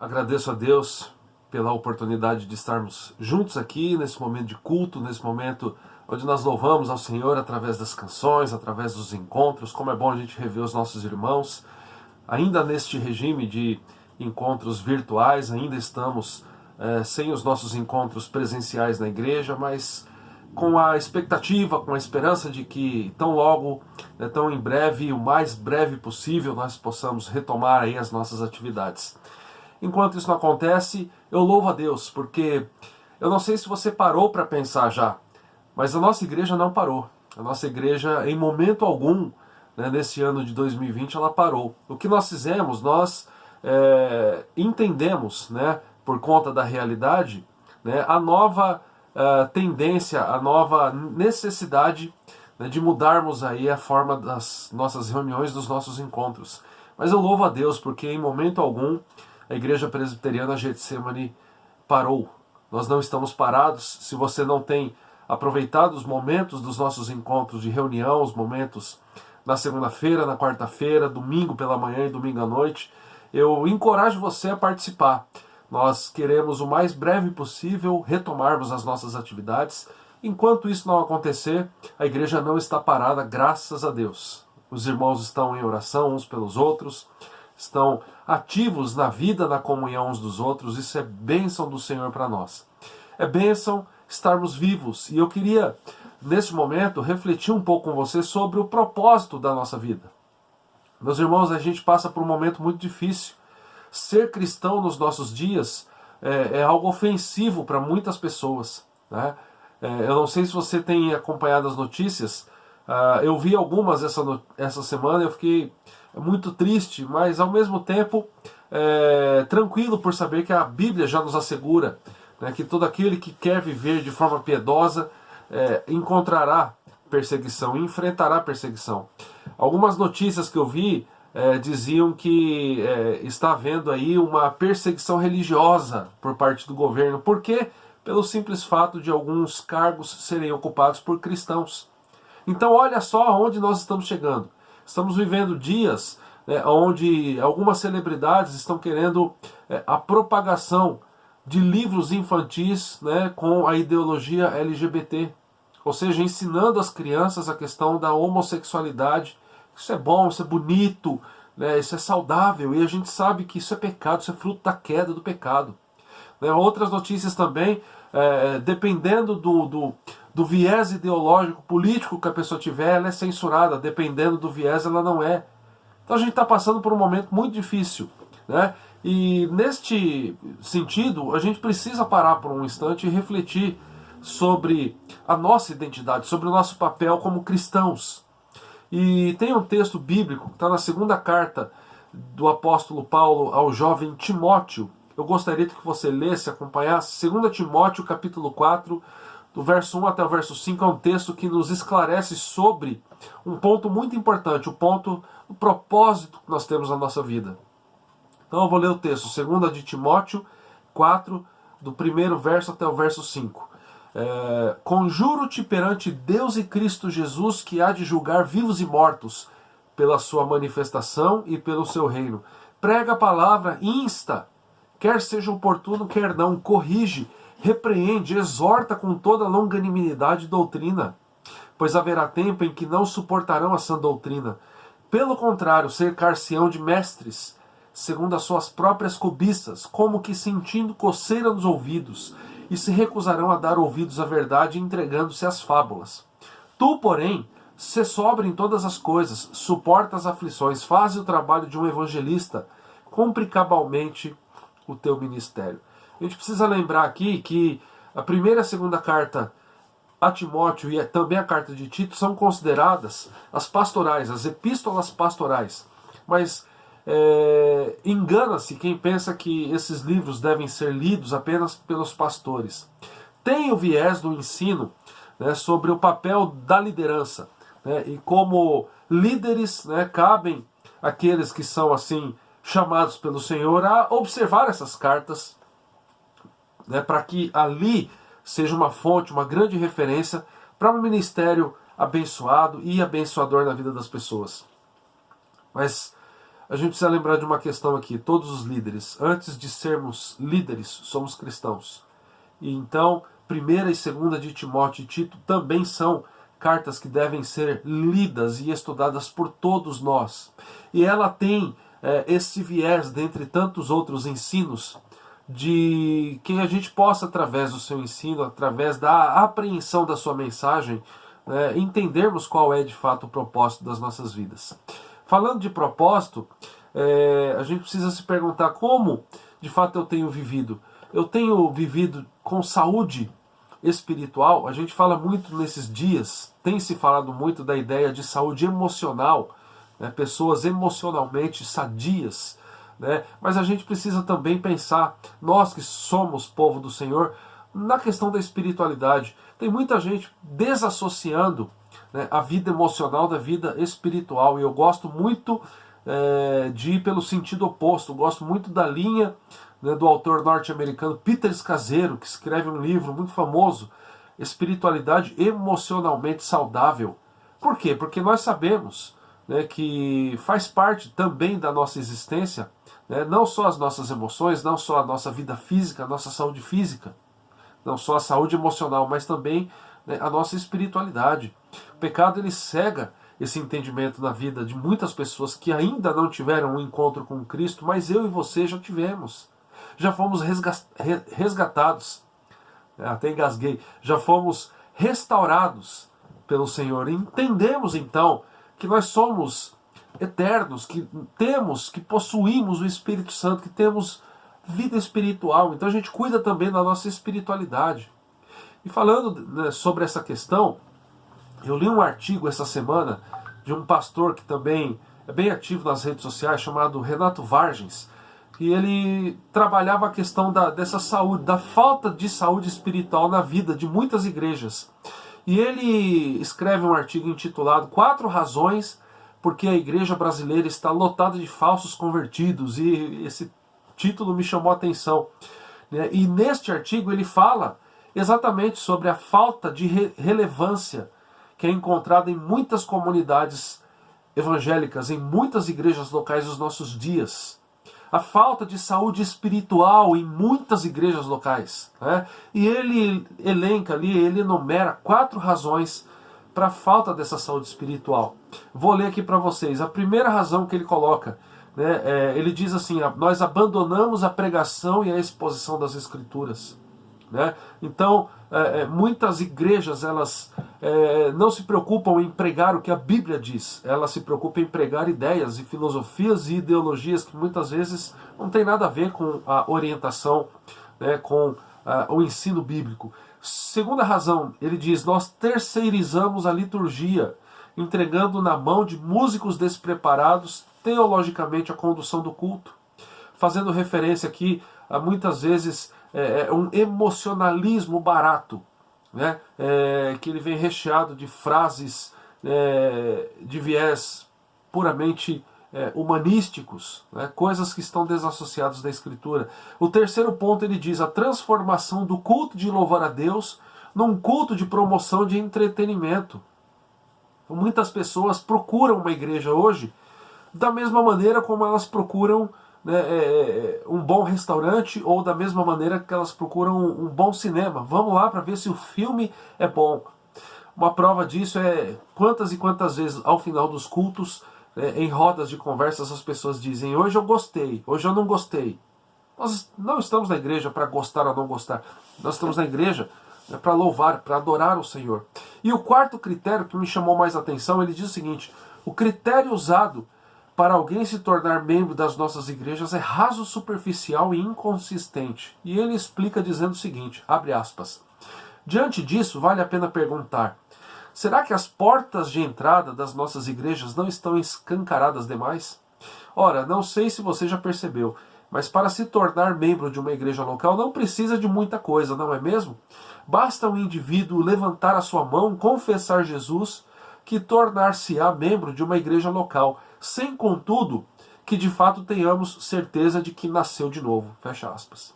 Agradeço a Deus pela oportunidade de estarmos juntos aqui nesse momento de culto, nesse momento onde nós louvamos ao Senhor através das canções, através dos encontros. Como é bom a gente rever os nossos irmãos. Ainda neste regime de encontros virtuais, ainda estamos sem os nossos encontros presenciais na igreja, mas com a expectativa, com a esperança de que tão logo, tão em breve, o mais breve possível, nós possamos retomar aí as nossas atividades. Enquanto isso não acontece, eu louvo a Deus, porque eu não sei se você parou para pensar já, mas a nossa igreja não parou. A nossa igreja, em momento algum, nesse ano de 2020, ela parou. O que nós fizemos, nós entendemos, por conta da realidade, a nova tendência, a nova necessidade de mudarmos aí a forma das nossas reuniões, dos nossos encontros. Mas eu louvo a Deus, porque em momento algum a Igreja Presbiteriana Getsemane parou. Nós não estamos parados. Se você não tem aproveitado os momentos dos nossos encontros de reunião, os momentos na segunda-feira, na quarta-feira, domingo pela manhã e domingo à noite, eu encorajo você a participar. Nós queremos o mais breve possível retomarmos as nossas atividades. Enquanto isso não acontecer, a igreja não está parada, graças a Deus. Os irmãos estão em oração uns pelos outros, estão ativos na vida, na comunhão uns dos outros. Isso é bênção do Senhor para nós. É bênção estarmos vivos. E eu queria, nesse momento, refletir um pouco com você sobre o propósito da nossa vida. Meus irmãos, a gente passa por um momento muito difícil. Ser cristão nos nossos dias é algo ofensivo para muitas pessoas, né? Eu não sei se você tem acompanhado as notícias. Eu vi algumas essa semana, eu fiquei muito triste, mas ao mesmo tempo tranquilo por saber que a Bíblia já nos assegura, que todo aquele que quer viver de forma piedosa encontrará perseguição, enfrentará perseguição. Algumas notícias que eu vi diziam que está havendo aí uma perseguição religiosa por parte do governo. Por quê? Pelo simples fato de alguns cargos serem ocupados por cristãos. Então olha só aonde nós estamos chegando. Estamos vivendo dias onde algumas celebridades estão querendo a propagação de livros infantis com a ideologia LGBT. Ou seja, ensinando às crianças a questão da homossexualidade. Isso é bom, isso é bonito, isso é saudável, e a gente sabe que isso é pecado, isso é fruto da queda do pecado. Outras notícias também, dependendo do viés ideológico, político que a pessoa tiver, ela é censurada, dependendo do viés ela não é. Então a gente está passando por um momento muito difícil, e neste sentido a gente precisa parar por um instante e refletir sobre a nossa identidade, sobre o nosso papel como cristãos. E tem um texto bíblico que está na segunda carta do apóstolo Paulo ao jovem Timóteo. Eu gostaria que você lesse, acompanhasse. 2 Timóteo, capítulo 4, do verso 1 até o verso 5, é um texto que nos esclarece sobre um ponto muito importante, o propósito que nós temos na nossa vida. Então eu vou ler o texto, 2 de Timóteo 4, do primeiro verso até o verso 5. Conjuro-te perante Deus e Cristo Jesus, que há de julgar vivos e mortos pela sua manifestação e pelo seu reino. Prega a palavra, insta, quer seja oportuno, quer não, corrige, repreende, exorta com toda longanimidade e doutrina, pois haverá tempo em que não suportarão a sã doutrina. Pelo contrário, cercar-se-ão de mestres, segundo as suas próprias cobiças, como que sentindo coceira nos ouvidos, e se recusarão a dar ouvidos à verdade, entregando-se às fábulas. Tu, porém, sê sóbrio em todas as coisas, suporta as aflições, faz o trabalho de um evangelista, cumpre cabalmente o teu ministério. A gente precisa lembrar aqui que a primeira e a segunda carta a Timóteo e também a carta de Tito são consideradas as pastorais, as epístolas pastorais. Mas engana-se quem pensa que esses livros devem ser lidos apenas pelos pastores. Tem o viés do ensino sobre o papel da liderança, e como líderes cabem aqueles que são assim chamados pelo Senhor a observar essas cartas, para que ali seja uma fonte, uma grande referência para um ministério abençoado e abençoador na vida das pessoas. Mas a gente precisa lembrar de uma questão aqui, todos os líderes, antes de sermos líderes, somos cristãos. E então, 1ª e 2ª de Timóteo e Tito também são cartas que devem ser lidas e estudadas por todos nós. E ela tem esse viés, dentre tantos outros ensinos, de que a gente possa, através do seu ensino, através da apreensão da sua mensagem, entendermos qual é de fato o propósito das nossas vidas. Falando de propósito, a gente precisa se perguntar como de fato eu tenho vivido. Eu tenho vivido com saúde espiritual. A gente fala muito nesses dias, tem se falado muito da ideia de saúde emocional, pessoas emocionalmente sadias, mas a gente precisa também pensar, nós que somos povo do Senhor, na questão da espiritualidade. Tem muita gente desassociando a vida emocional da vida espiritual, e eu gosto muito de ir pelo sentido oposto. Eu gosto muito da linha do autor norte-americano Peter Scazzero, que escreve um livro muito famoso, Espiritualidade Emocionalmente Saudável. Por quê? Porque nós sabemos que faz parte também da nossa existência, não só as nossas emoções, não só a nossa vida física, a nossa saúde física, não só a saúde emocional, mas também a nossa espiritualidade. O pecado, ele cega esse entendimento na vida de muitas pessoas que ainda não tiveram um encontro com Cristo, mas eu e você já tivemos. Já fomos resgatados, até engasguei, já fomos restaurados pelo Senhor. E entendemos então que nós somos eternos, que possuímos o Espírito Santo, que temos vida espiritual. Então a gente cuida também da nossa espiritualidade. E falando sobre essa questão, eu li um artigo essa semana de um pastor que também é bem ativo nas redes sociais, chamado Renato Vargens, e ele trabalhava a questão dessa saúde, da falta de saúde espiritual na vida de muitas igrejas. E ele escreve um artigo intitulado 4 razões porque a igreja brasileira está lotada de falsos convertidos, e esse título me chamou a atenção. E neste artigo ele fala exatamente sobre a falta de relevância que é encontrada em muitas comunidades evangélicas, em muitas igrejas locais dos nossos dias. A falta de saúde espiritual em muitas igrejas locais. E ele elenca ali, ele enumera 4 razões para a falta dessa saúde espiritual. Vou ler aqui para vocês. A primeira razão que ele coloca, ele diz assim: nós abandonamos a pregação e a exposição das Escrituras. Então, muitas igrejas, elas não se preocupam em pregar o que a Bíblia diz, elas se preocupam em pregar ideias e filosofias e ideologias que muitas vezes não tem nada a ver com a orientação, com o ensino bíblico. Segunda razão, ele diz: nós terceirizamos a liturgia, entregando na mão de músicos despreparados teologicamente a condução do culto, fazendo referência aqui a muitas vezes um emocionalismo barato, que ele vem recheado de frases de viés puramente humanísticos, coisas que estão desassociadas da Escritura. O terceiro ponto, ele diz: a transformação do culto de louvar a Deus num culto de promoção de entretenimento. Muitas pessoas procuram uma igreja hoje da mesma maneira como elas procuram um bom restaurante, ou da mesma maneira que elas procuram um bom cinema. Vamos lá para ver se o filme é bom. Uma prova disso é quantas e quantas vezes ao final dos cultos, em rodas de conversas, as pessoas dizem: hoje eu gostei, hoje eu não gostei. Nós não estamos na igreja para gostar ou não gostar. Nós estamos na igreja para louvar, para adorar o Senhor. E o quarto critério que me chamou mais atenção, ele diz o seguinte: o critério usado para alguém se tornar membro das nossas igrejas é raso, superficial e inconsistente. E ele explica dizendo o seguinte, abre aspas: diante disso, vale a pena perguntar: será que as portas de entrada das nossas igrejas não estão escancaradas demais? Ora, não sei se você já percebeu, mas para se tornar membro de uma igreja local não precisa de muita coisa, não é mesmo? Basta um indivíduo levantar a sua mão, confessar Jesus, que tornar-se-á membro de uma igreja local, sem, contudo, que de fato tenhamos certeza de que nasceu de novo. Fecha aspas.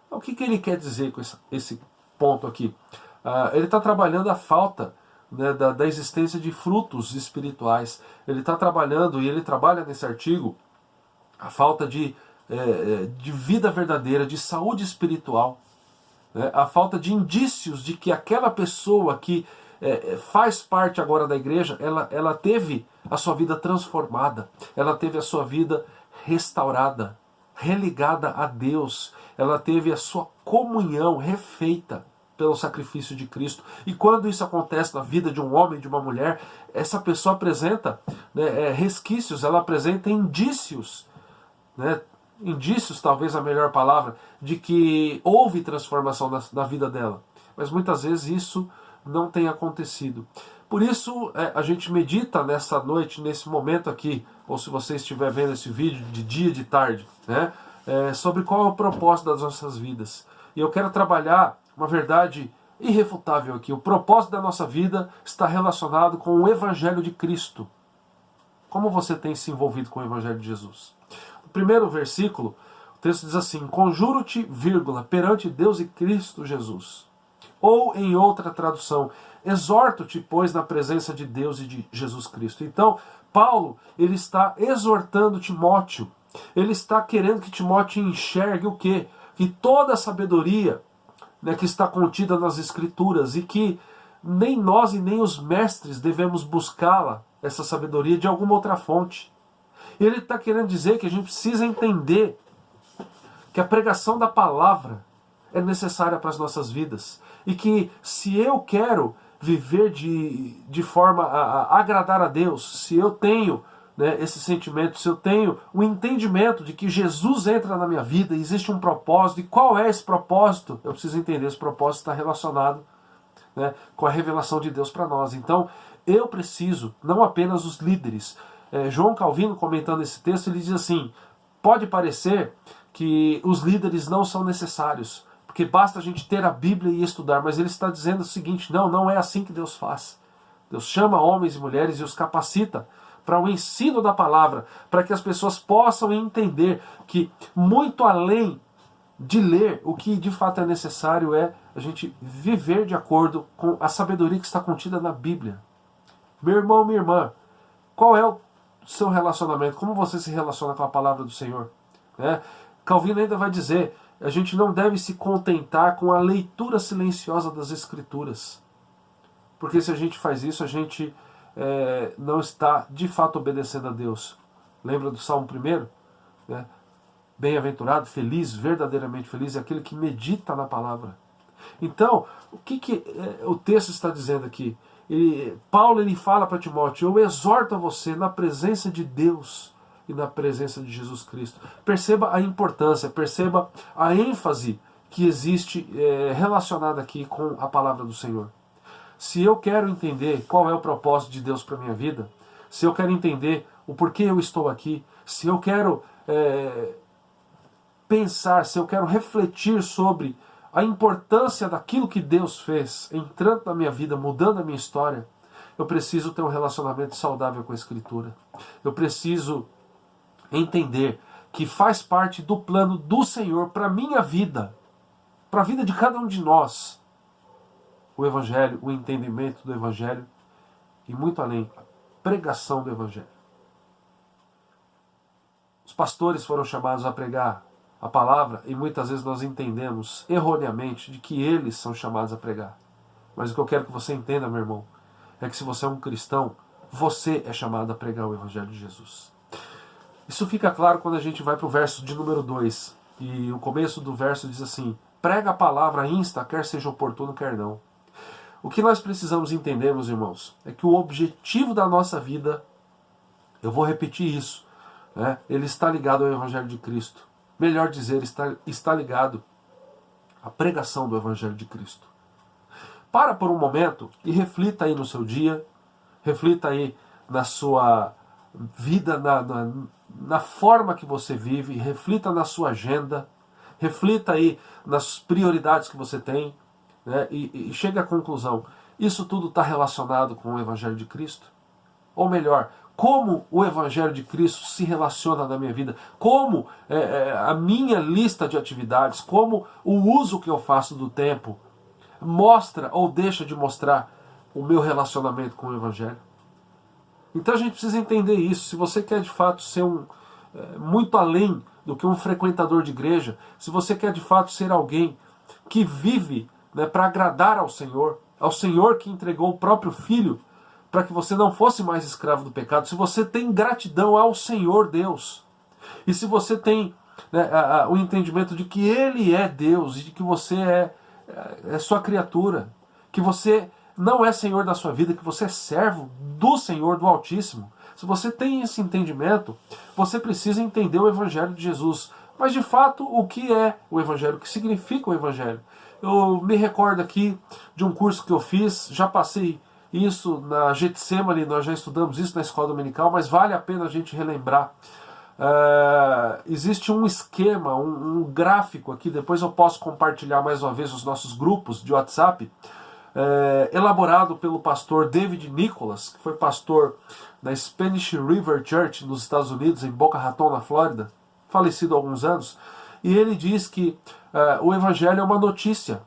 Então, o que ele quer dizer com esse ponto aqui? Ele está trabalhando a falta da existência de frutos espirituais. Ele está trabalhando, e ele trabalha nesse artigo, a falta de vida verdadeira, de saúde espiritual, né? A falta de indícios de que aquela pessoa que faz parte agora da igreja, ela teve a sua vida transformada, ela teve a sua vida restaurada, religada a Deus, ela teve a sua comunhão refeita pelo sacrifício de Cristo. E quando isso acontece na vida de um homem e de uma mulher, essa pessoa apresenta, né, resquícios, ela apresenta indícios, né, indícios, talvez a melhor palavra, de que houve transformação na vida dela. Mas muitas vezes isso não tem acontecido. Por isso a gente medita nessa noite, nesse momento aqui, ou se você estiver vendo esse vídeo de dia, de tarde, né, sobre qual é o propósito das nossas vidas. E eu quero trabalhar uma verdade irrefutável aqui. O propósito da nossa vida está relacionado com o Evangelho de Cristo. Como você tem se envolvido com o Evangelho de Jesus? No primeiro versículo, o texto diz assim: conjuro-te, perante Deus e Cristo Jesus. Ou, em outra tradução, exorto-te, pois, na presença de Deus e de Jesus Cristo. Então, Paulo, ele está exortando Timóteo. Ele está querendo que Timóteo enxergue o quê? Que toda a sabedoria, né, que está contida nas Escrituras, e que nem nós e nem os mestres devemos buscá-la, essa sabedoria, de alguma outra fonte. Ele está querendo dizer que a gente precisa entender que a pregação da palavra é necessária para as nossas vidas. E que se eu quero viver de forma a agradar a Deus, se eu tenho, né, esse sentimento, se eu tenho o entendimento de que Jesus entra na minha vida, existe um propósito, e qual é esse propósito? Eu preciso entender, esse propósito está relacionado, né, com a revelação de Deus para nós. Então, eu preciso, não apenas os líderes. João Calvino, comentando esse texto, ele diz assim: pode parecer que os líderes não são necessários, porque basta a gente ter a Bíblia e estudar, mas ele está dizendo o seguinte: não é assim que Deus faz. Deus chama homens e mulheres e os capacita para o ensino da palavra, para que as pessoas possam entender que, muito além de ler, o que de fato é necessário é a gente viver de acordo com a sabedoria que está contida na Bíblia. Meu irmão, minha irmã, qual é o seu relacionamento? Como você se relaciona com a palavra do Senhor? Calvino ainda vai dizer: a gente não deve se contentar com a leitura silenciosa das Escrituras. Porque se a gente faz isso, a gente não está de fato obedecendo a Deus. Lembra do Salmo 1? Né? Bem-aventurado, feliz, verdadeiramente feliz é aquele que medita na palavra. Então, o que o texto está dizendo aqui? Paulo ele fala para Timóteo: eu exorto a você na presença de Deus e na presença de Jesus Cristo. Perceba a importância, perceba a ênfase que existe relacionada aqui com a palavra do Senhor. Se eu quero entender qual é o propósito de Deus para a minha vida, se eu quero entender o porquê eu estou aqui, se eu quero pensar, se eu quero refletir sobre a importância daquilo que Deus fez, entrando na minha vida, mudando a minha história, eu preciso ter um relacionamento saudável com a Escritura. Eu preciso entender que faz parte do plano do Senhor para a minha vida, para a vida de cada um de nós, o Evangelho, o entendimento do Evangelho e, muito além, a pregação do Evangelho. Os pastores foram chamados a pregar a palavra e muitas vezes nós entendemos erroneamente de que eles são chamados a pregar. Mas o que eu quero que você entenda, meu irmão, é que se você é um cristão, você é chamado a pregar o Evangelho de Jesus. Isso fica claro quando a gente vai para o verso de número 2. E o começo do verso diz assim: prega a palavra, insta, quer seja oportuno, quer não. O que nós precisamos entender, meus irmãos, é que o objetivo da nossa vida, eu vou repetir isso, ele está ligado ao Evangelho de Cristo. Melhor dizer, está ligado à pregação do Evangelho de Cristo. Para por um momento e reflita aí no seu dia, reflita aí na sua vida, na forma que você vive, reflita na sua agenda, reflita aí nas prioridades que você tem, e chegue à conclusão: isso tudo está relacionado com o Evangelho de Cristo? Ou melhor, como o Evangelho de Cristo se relaciona na minha vida? Como a minha lista de atividades, como o uso que eu faço do tempo mostra ou deixa de mostrar o meu relacionamento com o Evangelho? Então a gente precisa entender isso. Se você quer de fato ser muito além do que um frequentador de igreja, se você quer de fato ser alguém que vive, né, para agradar ao Senhor que entregou o próprio Filho para que você não fosse mais escravo do pecado, se você tem gratidão ao Senhor Deus, e se você tem, né, o entendimento de que Ele é Deus e de que você é sua criatura, que você não é Senhor da sua vida, que você é servo do Senhor, do Altíssimo. Se você tem esse entendimento, você precisa entender o Evangelho de Jesus. Mas de fato, o que é o Evangelho? O que significa o Evangelho? Eu me recordo aqui de um curso que eu fiz, já passei isso na Getsemane, nós já estudamos isso na escola dominical, mas vale a pena a gente relembrar. Existe um esquema, um gráfico aqui, depois eu posso compartilhar mais uma vez os nossos grupos de WhatsApp, elaborado pelo pastor David Nicholas, que foi pastor da Spanish River Church nos Estados Unidos, em Boca Raton, na Flórida, falecido há alguns anos, e ele diz que o Evangelho é uma notícia,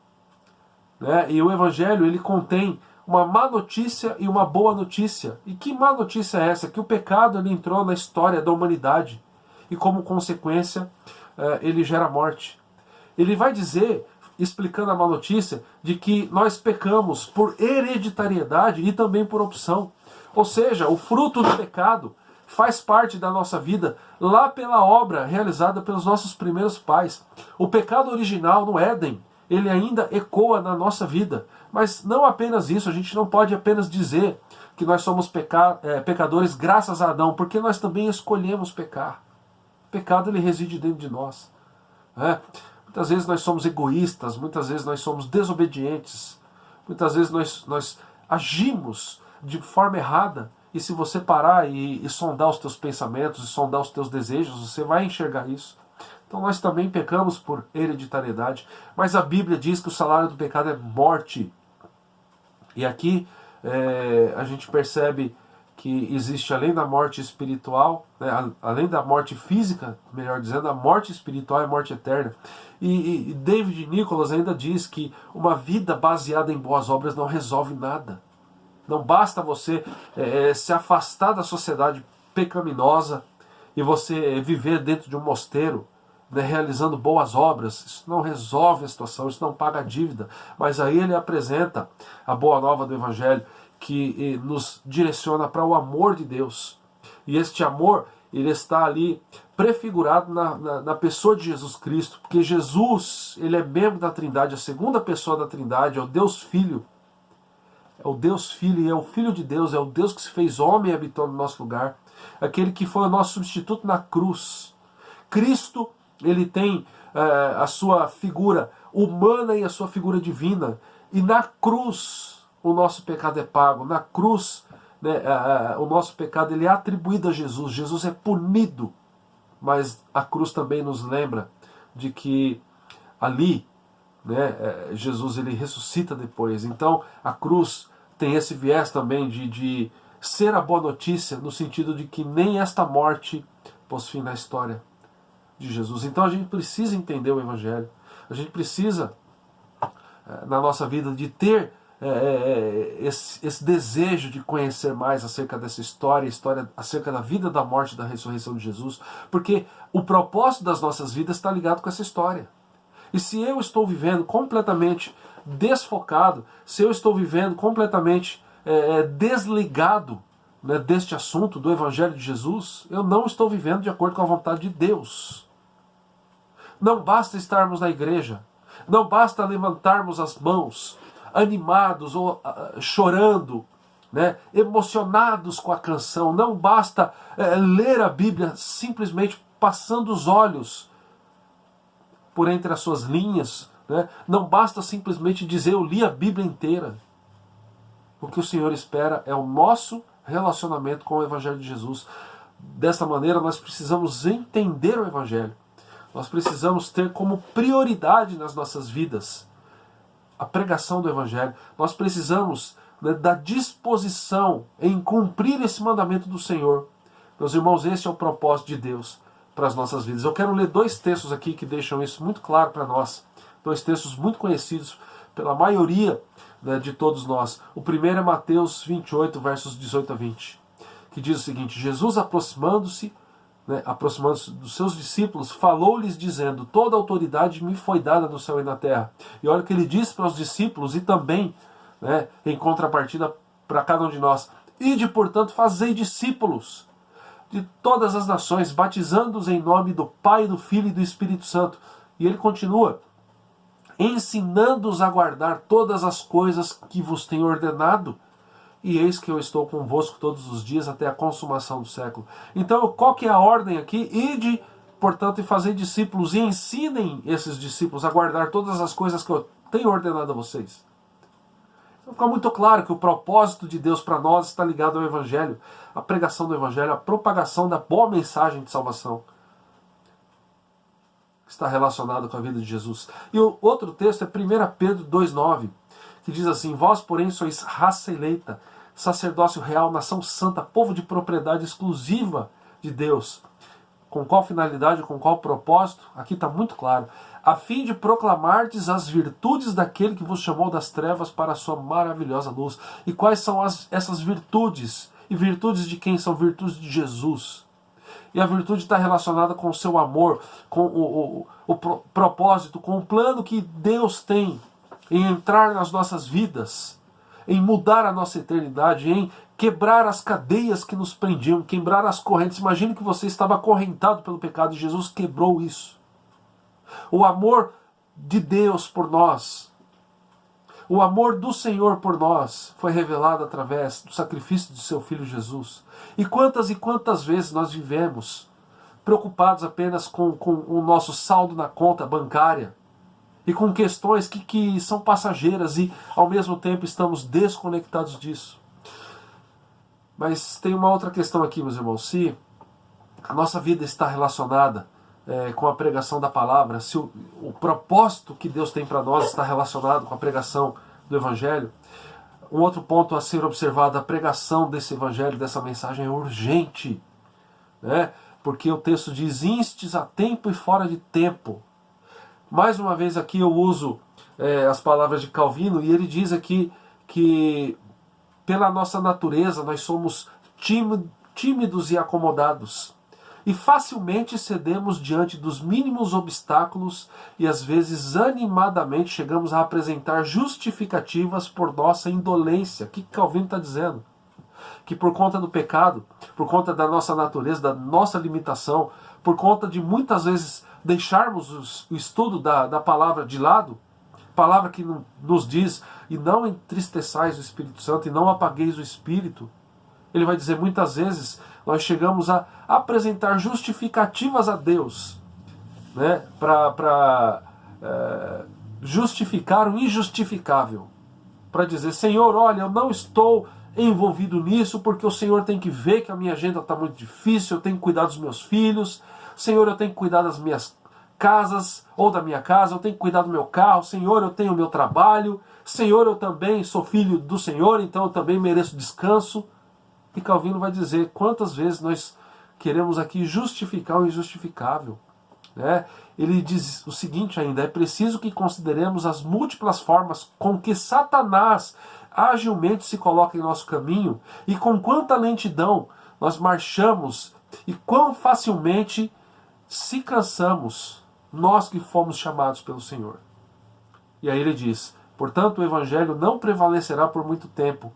né? E o Evangelho ele contém uma má notícia e uma boa notícia. E que má notícia é essa? Que o pecado ele entrou na história da humanidade e como consequência ele gera morte. Ele vai dizer, explicando a má notícia, de que nós pecamos por hereditariedade e também por opção. Ou seja, o fruto do pecado faz parte da nossa vida lá pela obra realizada pelos nossos primeiros pais. O pecado original no Éden, ele ainda ecoa na nossa vida. Mas não apenas isso, a gente não pode apenas dizer que nós somos pecadores graças a Adão, porque nós também escolhemos pecar. O pecado ele reside dentro de nós. Muitas vezes nós somos egoístas, muitas vezes nós somos desobedientes, muitas vezes nós agimos de forma errada, e se você parar e sondar os teus pensamentos, e sondar os teus desejos, você vai enxergar isso. Então nós também pecamos por hereditariedade, mas a Bíblia diz que o salário do pecado é morte. E aqui a gente percebe que existe, além da morte espiritual, né, além da morte física, melhor dizendo, a morte espiritual é a morte eterna. E David Nicholas ainda diz que uma vida baseada em boas obras não resolve nada. Não basta você se afastar da sociedade pecaminosa e você viver dentro de um mosteiro, né, realizando boas obras. Isso não resolve a situação, isso não paga a dívida. Mas aí ele apresenta a boa nova do Evangelho, que nos direciona para o amor de Deus. E este amor, ele está ali prefigurado na pessoa de Jesus Cristo, porque Jesus, ele é membro da Trindade, a segunda pessoa da Trindade, é o Deus Filho. É o Deus Filho, e é o Filho de Deus, é o Deus que se fez homem e habitou no nosso lugar. Aquele que foi o nosso substituto na cruz. Cristo, ele tem a sua figura humana e a sua figura divina. E na cruz, o nosso pecado é pago. Na cruz, né, o nosso pecado ele é atribuído a Jesus. Jesus é punido. Mas a cruz também nos lembra de que ali, né, Jesus ele ressuscita depois. Então a cruz tem esse viés também de ser a boa notícia, no sentido de que nem esta morte pôs fim na história de Jesus. Então a gente precisa entender o Evangelho. A gente precisa, na nossa vida, de ter esse desejo de conhecer mais acerca dessa história acerca da vida, da morte e da ressurreição de Jesus, porque o propósito das nossas vidas está ligado com essa história. E se eu estou vivendo completamente desfocado, se eu estou vivendo completamente desligado, né, deste assunto, do Evangelho de Jesus, eu não estou vivendo de acordo com a vontade de Deus. Não basta estarmos na igreja, não basta levantarmos as mãos, animados ou chorando, né, emocionados com a canção, não basta ler a Bíblia simplesmente passando os olhos por entre as suas linhas, né? Não basta simplesmente dizer eu li a Bíblia inteira. O que o Senhor espera é o nosso relacionamento com o Evangelho de Jesus. Dessa maneira nós precisamos entender o Evangelho. Nós precisamos ter como prioridade nas nossas vidas a pregação do Evangelho. Nós precisamos, né, da disposição em cumprir esse mandamento do Senhor. Meus irmãos, esse é o propósito de Deus para as nossas vidas. Eu quero ler dois textos aqui que deixam isso muito claro para nós. Dois textos muito conhecidos pela maioria, né, de todos nós. O primeiro é Mateus 28, versos 18 a 20, que diz o seguinte: Jesus, aproximando-se, né, aproximando-se dos seus discípulos, falou-lhes dizendo: toda autoridade me foi dada no céu e na terra. E olha o que ele disse para os discípulos e também, né, em contrapartida para cada um de nós: ide, portanto, fazei discípulos de todas as nações, batizando-os em nome do Pai, do Filho e do Espírito Santo. E ele continua: ensinando-os a guardar todas as coisas que vos tenho ordenado. E eis que eu estou convosco todos os dias até a consumação do século. Então, qual que é a ordem aqui? Ide, portanto, e fazei discípulos e ensinem esses discípulos a guardar todas as coisas que eu tenho ordenado a vocês. Então fica muito claro que o propósito de Deus para nós está ligado ao Evangelho, à pregação do Evangelho, à propagação da boa mensagem de salvação. Está relacionado com a vida de Jesus. E o outro texto é 1 Pedro 2,9, que diz assim: vós, porém, sois raça eleita, sacerdócio real, nação santa, povo de propriedade exclusiva de Deus. Com qual finalidade, com qual propósito? Aqui está muito claro. A fim de proclamardes as virtudes daquele que vos chamou das trevas para a sua maravilhosa luz. E quais são essas virtudes? E virtudes de quem? São virtudes de Jesus. E a virtude está relacionada com o seu amor, com o propósito, com o plano que Deus tem em entrar nas nossas vidas, em mudar a nossa eternidade, em quebrar as cadeias que nos prendiam, quebrar as correntes. Imagine que você estava acorrentado pelo pecado e Jesus quebrou isso. O amor de Deus por nós, o amor do Senhor por nós foi revelado através do sacrifício de seu Filho Jesus. E quantas vezes nós vivemos preocupados apenas com o nosso saldo na conta bancária e com questões que são passageiras e ao mesmo tempo estamos desconectados disso. Mas tem uma outra questão aqui, meus irmãos. Se a nossa vida está relacionada com a pregação da palavra, se o propósito que Deus tem para nós está relacionado com a pregação do Evangelho, um outro ponto a ser observado: a pregação desse Evangelho, dessa mensagem é urgente, né? Porque o texto diz: instes a tempo e fora de tempo. Mais uma vez aqui eu uso as palavras de Calvino, e ele diz aqui que pela nossa natureza nós somos tímidos e acomodados, e facilmente cedemos diante dos mínimos obstáculos e às vezes animadamente chegamos a apresentar justificativas por nossa indolência. O que Calvino está dizendo? Que por conta do pecado, por conta da nossa natureza, da nossa limitação, por conta de muitas vezes deixarmos o estudo da palavra de lado, palavra que nos diz: e não entristeçais o Espírito Santo, e não apagueis o Espírito. Ele vai dizer, muitas vezes nós chegamos a apresentar justificativas a Deus, né, para justificar o injustificável. Para dizer: Senhor, olha, eu não estou envolvido nisso porque o Senhor tem que ver que a minha agenda está muito difícil, eu tenho que cuidar dos meus filhos, Senhor, eu tenho que cuidar das minhas casas, ou da minha casa, eu tenho que cuidar do meu carro, Senhor, eu tenho o meu trabalho, Senhor, eu também sou filho do Senhor, então eu também mereço descanso. E Calvino vai dizer quantas vezes nós queremos aqui justificar o injustificável, né? Ele diz o seguinte ainda: é preciso que consideremos as múltiplas formas com que Satanás agilmente se coloca em nosso caminho e com quanta lentidão nós marchamos e quão facilmente se cansamos, nós que fomos chamados pelo Senhor. E aí ele diz: portanto, o Evangelho não prevalecerá por muito tempo,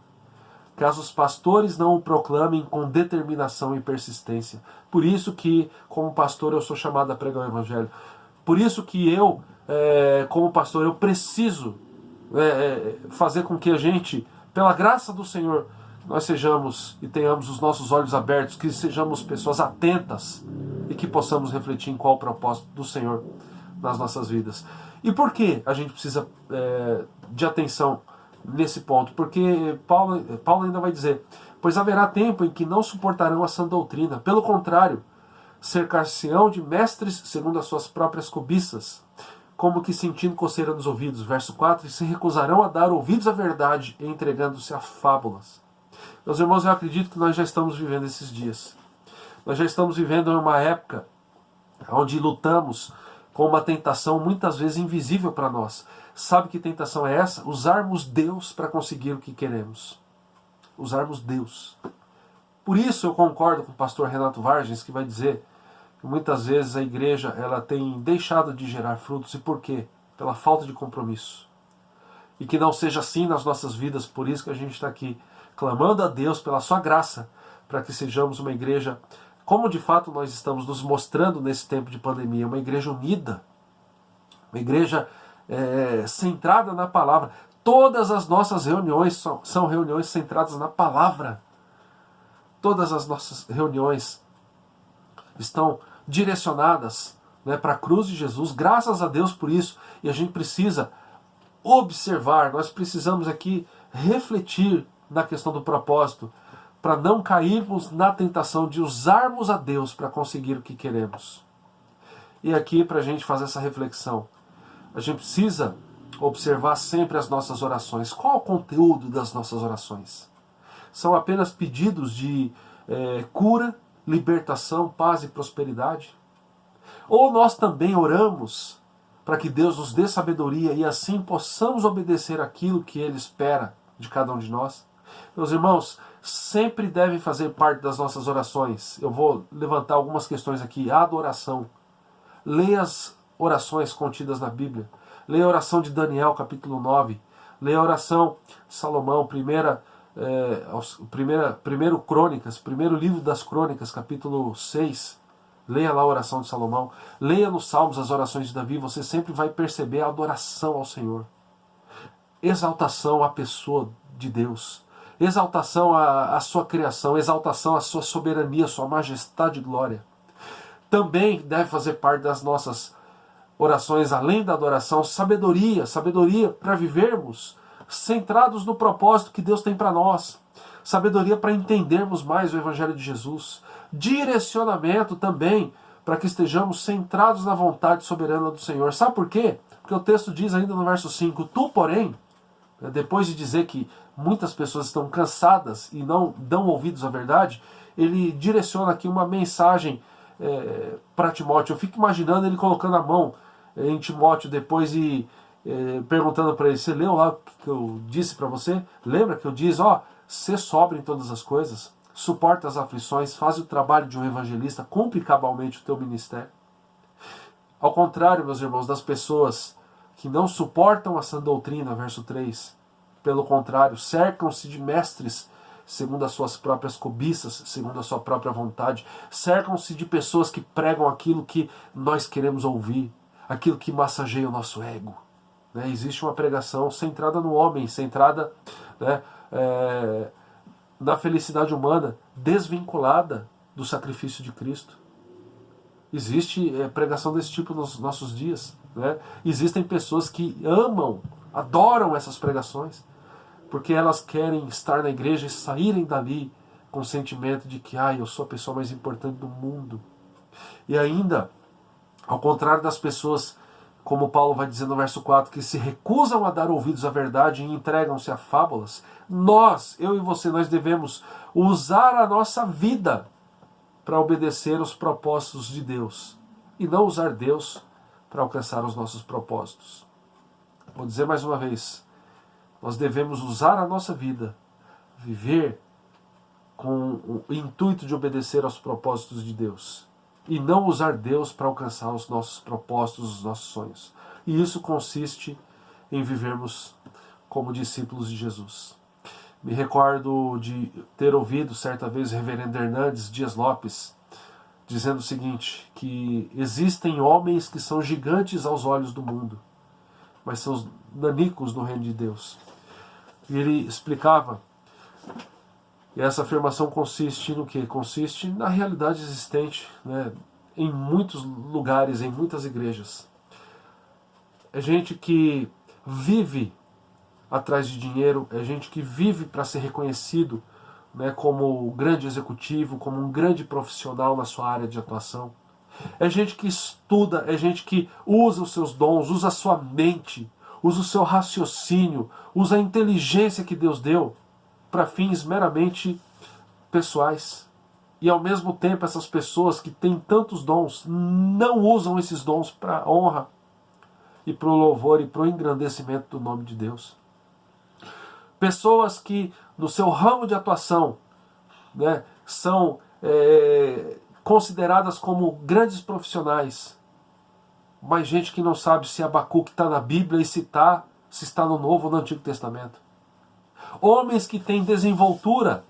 caso os pastores não o proclamem com determinação e persistência. Por isso que, como pastor, eu sou chamado a pregar o Evangelho. Por isso que eu, como pastor, eu preciso fazer com que a gente, pela graça do Senhor, nós sejamos e tenhamos os nossos olhos abertos, que sejamos pessoas atentas e que possamos refletir em qual o propósito do Senhor nas nossas vidas. E por que a gente precisa de atenção nesse ponto? Porque Paulo ainda vai dizer: pois haverá tempo em que não suportarão a sã doutrina, pelo contrário, cercar-se-ão de mestres segundo as suas próprias cobiças, como que sentindo coceira nos ouvidos. Verso 4: e se recusarão a dar ouvidos à verdade, entregando-se a fábulas. Meus irmãos, eu acredito que nós já estamos vivendo esses dias. Nós já estamos vivendo em uma época onde lutamos com uma tentação muitas vezes invisível para nós. Sabe que tentação é essa? Usarmos Deus para conseguir o que queremos. Usarmos Deus. Por isso eu concordo com o pastor Renato Vargens, que vai dizer muitas vezes a igreja ela tem deixado de gerar frutos. E por quê? Pela falta de compromisso. E que não seja assim nas nossas vidas, por isso que a gente está aqui, clamando a Deus pela sua graça, para que sejamos uma igreja, como de fato nós estamos nos mostrando nesse tempo de pandemia, uma igreja unida, uma igreja centrada na palavra. Todas as nossas reuniões são reuniões centradas na palavra. Todas as nossas reuniões estão direcionadas, né, para a cruz de Jesus, graças a Deus por isso. E a gente precisa observar, nós precisamos aqui refletir na questão do propósito, para não cairmos na tentação de usarmos a Deus para conseguir o que queremos. E aqui, para a gente fazer essa reflexão, a gente precisa observar sempre as nossas orações. Qual o conteúdo das nossas orações? São apenas pedidos de cura, libertação, paz e prosperidade? Ou nós também oramos para que Deus nos dê sabedoria e assim possamos obedecer aquilo que Ele espera de cada um de nós? Meus irmãos, sempre deve fazer parte das nossas orações. Eu vou levantar algumas questões aqui. A adoração. Leia as orações contidas na Bíblia. Leia a oração de Daniel, capítulo 9. Leia a oração de Salomão, primeiro Crônicas, primeiro livro das Crônicas, capítulo 6. Leia lá a oração de Salomão. Leia nos Salmos as orações de Davi. Você sempre vai perceber a adoração ao Senhor. Exaltação à pessoa de Deus. Exaltação à sua criação. Exaltação à sua soberania, à sua majestade e glória. Também deve fazer parte das nossas orações, além da adoração, sabedoria. Sabedoria para vivermos centrados no propósito que Deus tem para nós. Sabedoria para entendermos mais o Evangelho de Jesus. Direcionamento também para que estejamos centrados na vontade soberana do Senhor. Sabe por quê? Porque o texto diz ainda no verso 5, tu, porém, depois de dizer que muitas pessoas estão cansadas e não dão ouvidos à verdade, ele direciona aqui uma mensagem para Timóteo. Eu fico imaginando ele colocando a mão em Timóteo depois e perguntando para ele, você leu lá o que eu disse para você? Lembra que eu disse, ser sóbrio em todas as coisas, suporta as aflições, faz o trabalho de um evangelista, cumpre cabalmente o teu ministério. Ao contrário, meus irmãos, das pessoas que não suportam a sã doutrina, verso 3, pelo contrário, cercam-se de mestres segundo as suas próprias cobiças, segundo a sua própria vontade, cercam-se de pessoas que pregam aquilo que nós queremos ouvir, aquilo que massageia o nosso ego. Existe uma pregação centrada no homem, centrada na felicidade humana, desvinculada do sacrifício de Cristo. Existe pregação desse tipo nos nossos dias. Existem pessoas que amam, adoram essas pregações, porque elas querem estar na igreja e saírem dali com o sentimento de que eu sou a pessoa mais importante do mundo. E ainda, ao contrário das pessoas, como Paulo vai dizer no verso 4, que se recusam a dar ouvidos à verdade e entregam-se a fábulas, eu e você, nós devemos usar a nossa vida para obedecer os propósitos de Deus e não usar Deus para alcançar os nossos propósitos. Vou dizer mais uma vez, nós devemos usar a nossa vida, viver com o intuito de obedecer aos propósitos de Deus e não usar Deus para alcançar os nossos propósitos, os nossos sonhos. E isso consiste em vivermos como discípulos de Jesus. Me recordo de ter ouvido certa vez o reverendo Hernandes Dias Lopes dizendo o seguinte, que existem homens que são gigantes aos olhos do mundo, mas são os nanicos no reino de Deus. E ele explicava, e essa afirmação consiste no quê? Consiste na realidade existente, em muitos lugares, em muitas igrejas. É gente que vive atrás de dinheiro, é gente que vive para ser reconhecido como um grande executivo, como um grande profissional na sua área de atuação. É gente que estuda, é gente que usa os seus dons, usa a sua mente, usa o seu raciocínio, usa a inteligência que Deus deu para fins meramente pessoais. E ao mesmo tempo essas pessoas que têm tantos dons não usam esses dons para a honra e para o louvor e para o engrandecimento do nome de Deus. Pessoas que no seu ramo de atuação são consideradas como grandes profissionais, mas gente que não sabe se Abacuque está na Bíblia e se está no Novo ou no Antigo Testamento. Homens que têm desenvoltura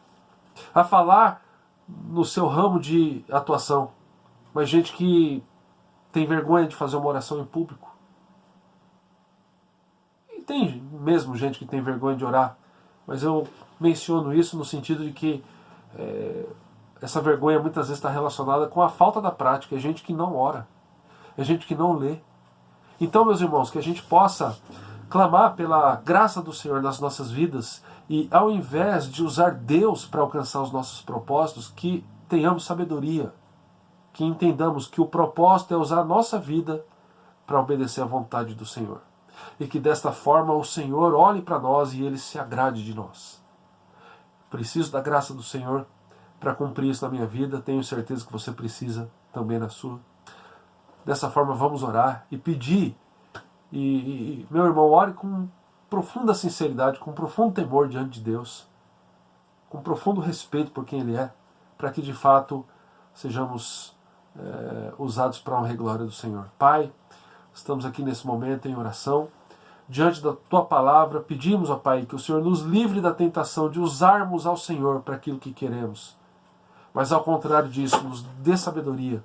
a falar no seu ramo de atuação, mas gente que tem vergonha de fazer uma oração em público. E tem mesmo gente que tem vergonha de orar, mas eu menciono isso no sentido de que essa vergonha muitas vezes está relacionada com a falta da prática. É gente que não ora, é gente que não lê. Então, meus irmãos, que a gente possa clamar pela graça do Senhor nas nossas vidas e, ao invés de usar Deus para alcançar os nossos propósitos, que tenhamos sabedoria, que entendamos que o propósito é usar a nossa vida para obedecer à vontade do Senhor. E que desta forma o Senhor olhe para nós e Ele se agrade de nós. Preciso da graça do Senhor para cumprir isso na minha vida. Tenho certeza que você precisa também na sua. Dessa forma vamos orar e pedir. E meu irmão, ore com profunda sinceridade, com profundo temor diante de Deus, com profundo respeito por quem Ele é, para que de fato sejamos usados para a honra e glória do Senhor. Pai, estamos aqui nesse momento em oração, diante da Tua palavra, pedimos, ó Pai, que o Senhor nos livre da tentação de usarmos ao Senhor para aquilo que queremos, mas ao contrário disso, nos dê sabedoria,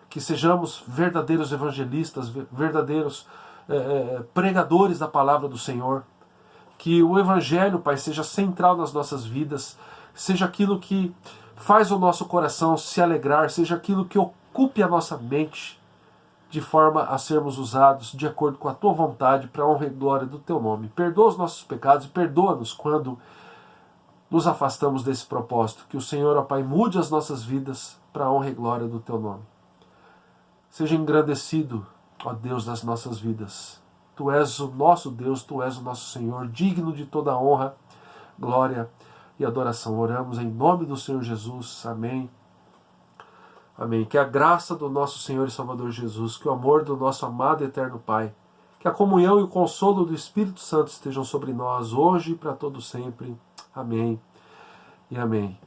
que sejamos verdadeiros evangelistas, verdadeiros pregadores da palavra do Senhor, que o Evangelho, Pai, seja central nas nossas vidas, seja aquilo que faz o nosso coração se alegrar, seja aquilo que ocupe a nossa mente, de forma a sermos usados de acordo com a Tua vontade, para a honra e glória do Teu nome. Perdoa os nossos pecados e perdoa-nos quando nos afastamos desse propósito. Que o Senhor, ó Pai, mude as nossas vidas para a honra e glória do Teu nome. Seja engrandecido, ó Deus, das nossas vidas. Tu és o nosso Deus, Tu és o nosso Senhor, digno de toda a honra, glória e adoração. Oramos em nome do Senhor Jesus. Amém. Amém. Que a graça do nosso Senhor e Salvador Jesus, que o amor do nosso amado e eterno Pai, que a comunhão e o consolo do Espírito Santo estejam sobre nós hoje e para todo sempre. Amém e amém.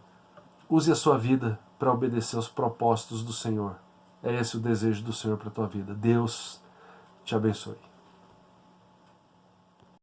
Use a sua vida para obedecer aos propósitos do Senhor. É esse o desejo do Senhor para a tua vida. Deus te abençoe.